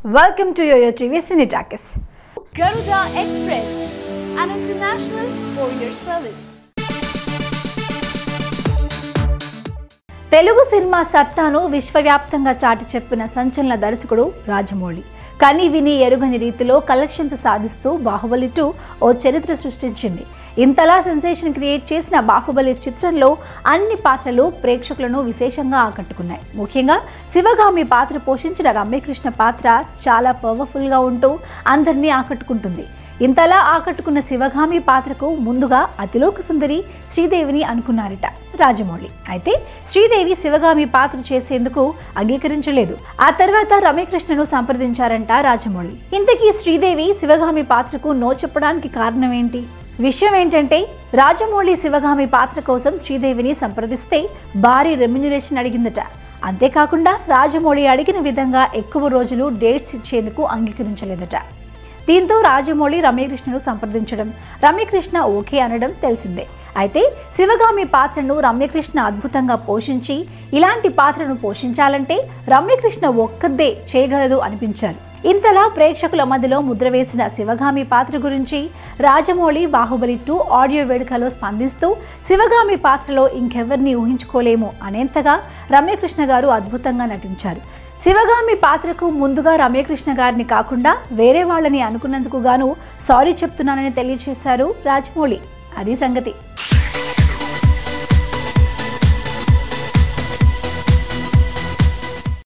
Welcome to Yoyo TV Cine Talkies. Garuda Express, an international courier service. Telugu cinema సత్తాను విశ్వవ్యాప్తంగా చాటి చెప్పిన సంచలన దర్శకుడు రాజమౌళి. కని విని ఎరుగని రీతిలో కలెక్షన్స్ సాధిస్తూ బాహుబలి 2 ఓ చరిత్ర సృష్టించింది. ఇంతలా సెన్సేషన్ క్రియేట్ చేసిన బాహుబలి చిత్రంలో అన్ని పాత్రలు ప్రేక్షకులను విశేషంగా ఆకట్టుకున్నాయి. ముఖ్యంగా శివగామి పాత్ర పోషించిన రమ్యకృష్ణ పాత్ర చాలా పవర్ఫుల్గా ఉంటూ అందరినీ ఆకట్టుకుంటుంది. ఇంతలా ఆకట్టుకున్న శివగామి పాత్రకు ముందుగా అతిలోక సుందరి శ్రీదేవిని అనుకున్నారట రాజమౌళి. అయితే శ్రీదేవి శివగామి పాత్ర చేసేందుకు అంగీకరించలేదు. ఆ తర్వాత రమ్యకృష్ణను సంప్రదించారంట రాజమౌళి. ఇంతకీ శ్రీదేవి శివగామి పాత్రకు నో చెప్పడానికి కారణం ఏంటి? విషయం ఏంటంటే రాజమౌళి శివగామి పాత్ర కోసం శ్రీదేవిని సంప్రదిస్తే భారీ రెమ్యునరేషన్ అడిగిందట. అంతేకాకుండా రాజమౌళి అడిగిన విధంగా ఎక్కువ రోజులు డేట్స్ ఇచ్చేందుకు అంగీకరించలేదట. దీంతో రాజమౌళి రమ్యకృష్ణను సంప్రదించడం, రమ్యకృష్ణ ఓకే అనడం తెలిసిందే. అయితే శివగామి పాత్రను రమ్యకృష్ణ అద్భుతంగా పోషించి ఇలాంటి పాత్రను పోషించాలంటే రమ్యకృష్ణ ఒక్కదే చేయగలదు అనిపించారు. ఇంతలా ప్రేక్షకుల మధ్యలో ముద్ర వేసిన శివగామి పాత్ర గురించి రాజమౌళి బాహుబలి 2 ఆడియో వేడుకలో స్పందిస్తూ శివగామి పాత్రలో ఇంకెవరిని ఊహించుకోలేము అనేంతగా రమ్యకృష్ణ గారు అద్భుతంగా నటించారు. శివగామి పాత్రకు ముందుగా రమ్యకృష్ణ గారిని కాకుండా వేరే వాళ్ళని అనుకున్నందుకు గాను సారీ చెప్తున్నానని తెలియజేశారు రాజమౌళి. అది సంగతి.